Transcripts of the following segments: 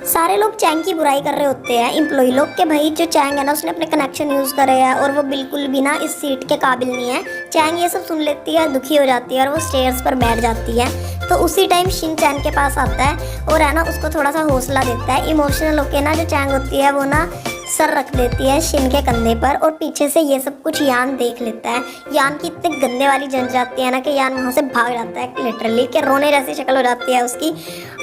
सारे लोग चैंग की बुराई कर रहे होते हैं, एम्प्लॉय लोग, के भाई जो चैंग है ना उसने अपने कनेक्शन यूज़ करे हैं और वो बिल्कुल भी ना इस सीट के काबिल नहीं है। चैंग ये सब सुन लेती है, दुखी हो जाती है और वो स्टेयर्स पर बैठ जाती है। तो उसी टाइम शिन चैंग के पास आता है और है ना उसको थोड़ा सा हौसला देता है। इमोशनल होके ना जो चैंग होती है वो ना सर रख देती है शिन के कंधे पर और पीछे से ये सब कुछ यान देख लेता है। यान की इतने गंदे वाली जन जाती है ना कि यान वहाँ से भाग जाता है लिटरली, कि रोने जैसी शक्ल हो जाती है उसकी।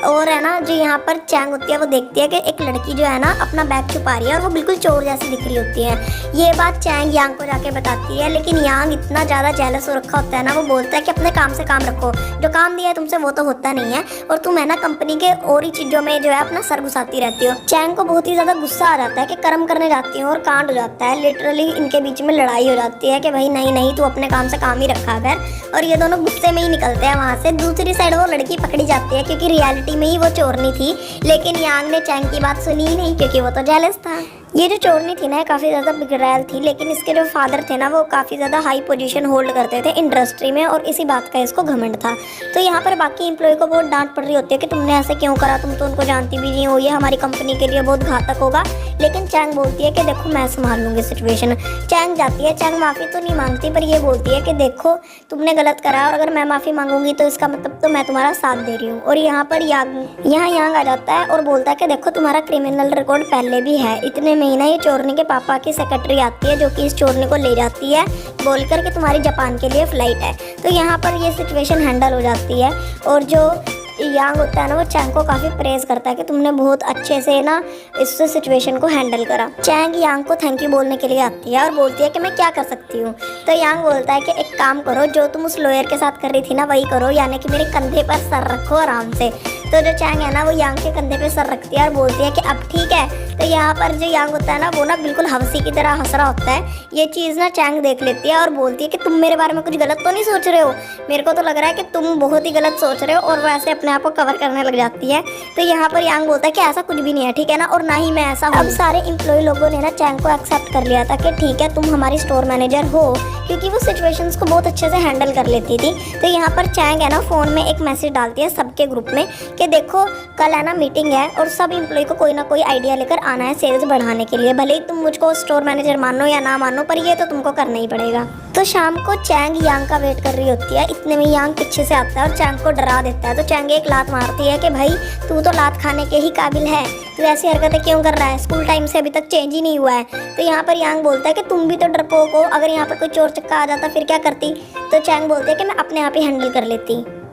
और है ना जो यहाँ पर चैंग होती है वो देखती है कि एक लड़की जो है ना अपना बैग छुपा रही है और वो बिल्कुल चोर जैसी दिख रही होती है। ये बात चैंग यांग को जाके बताती है, लेकिन यांग इतना ज़्यादा जेलस हो रखा होता है ना, वो बोलता है कि अपने काम से काम रखो, जो काम दिया है तुमसे वो तो होता नहीं है और तुम है ना कंपनी के और ही चीज़ों में जो है अपना सर घुसाती रहती हो। चैंग को बहुत ही ज़्यादा गुस्सा आ जाता है कि कर्म करने जाती हूँ और कांड हो जाता है। लिटरली इनके बीच में लड़ाई हो जाती है कि भाई नहीं नहीं तू अपने काम से काम ही रखा कर, और ये दोनों गुस्से में ही निकलते हैं वहाँ से। दूसरी साइड वो लड़की पकड़ी जाती है क्योंकि रियलिटी में ही वो चोरनी थी, लेकिन यांग ने चैंग की बात सुनी ही नहीं क्योंकि वो तो जेलस था। ये जो चोरनी थी ना काफ़ी ज़्यादा बिगड़ैल थी, लेकिन इसके जो फादर थे ना वो काफ़ी ज़्यादा हाई पोजीशन होल्ड करते थे इंडस्ट्री में और इसी बात का इसको घमंड था। तो यहाँ पर बाकी एम्प्लॉय को बहुत डांट पड़ रही होती है कि तुमने ऐसे क्यों करा, तुम तो उनको जानती भी नहीं हो, ये हमारी कंपनी के लिए बहुत घातक होगा। लेकिन चैंग बोलती है कि देखो मैं संभाल लूँगी सिचुएशन। चैंग जाती है, चैंग माफ़ी तो नहीं मांगती पर ये बोलती है कि देखो तुमने गलत करा और अगर मैं माफ़ी मांगूंगी तो इसका मतलब तो मैं तुम्हारा साथ दे रही हूँ। और यहाँ पर यहाँ यांग आ जाता है और बोलता है कि देखो तुम्हारा क्रिमिनल रिकॉर्ड पहले भी है। इतने में ही ना ये चोरनी के पापा की सेक्रेटरी आती है जो कि इस चोरनी को ले जाती है बोलकर कि तुम्हारी जापान के लिए फ़्लाइट है। तो यहाँ पर ये सिचुएशन हैंडल हो जाती है और जो यांग होता है ना वो चैंग को काफ़ी प्रेज करता है कि तुमने बहुत अच्छे से ना इस सिचुएशन को हैंडल करा। चैंग यांग को थैंक यू बोलने के लिए आती है और बोलती है कि मैं क्या कर सकती हूँ। तो यांग बोलता है कि एक काम करो, जो तुम उस लॉयर के साथ कर रही थी ना वही करो, यानी कि मेरे कंधे पर सर रखो आराम से। तो जो चैंग है ना वो यांग के कंधे पे सर रखती है और बोलती है कि अब ठीक है। तो यहाँ पर जो यांग होता है ना वो ना बिल्कुल हंसी की तरह हंस रहा होता है। ये चीज़ ना चैंग देख लेती है और बोलती है कि तुम मेरे बारे में कुछ गलत तो नहीं सोच रहे हो, मेरे को तो लग रहा है कि तुम बहुत ही गलत सोच रहे हो, और वो ऐसे अपने आप को कवर करने लग जाती है। तो यहाँ पर यांग बोलता है कि ऐसा कुछ भी नहीं है, ठीक है ना, और ना ही मैं ऐसा हूँ। अब सारे एम्प्लॉय लोगों ने ना चैंग को एक्सेप्ट कर लिया था कि ठीक है तुम हमारी स्टोर मैनेजर हो, क्योंकि वो सिचुएशंस को बहुत अच्छे से हैंडल कर लेती थी। तो यहाँ पर चैंग है ना फ़ोन में एक मैसेज डालती है सबके ग्रुप में कि देखो कल है ना मीटिंग है और सब एम्प्लॉय को कोई ना कोई आइडिया लेकर आना है सेल्स बढ़ाने के लिए, भले ही तुम मुझको स्टोर मैनेजर मानो या ना मानो, पर ये तो तुमको करना ही पड़ेगा। तो शाम को चैंग यांग का वेट कर रही होती है, इतने में यांग पीछे से आता है और चैंग को डरा देता है। तो चैंग एक लात मारती है कि भाई तू तो लात खाने के ही काबिल है, तू ऐसी हरकतें क्यों कर रहा है, स्कूल टाइम से अभी तक चेंज ही नहीं हुआ है। तो यहाँ पर यांग बोलता है कि तुम भी तो डरपोक हो, अगर यहाँ पर कोई चोर चक्का आ जाता फिर क्या करती। तो चैंग बोलते है कि मैं अपने आप ही हैंडल कर लेती।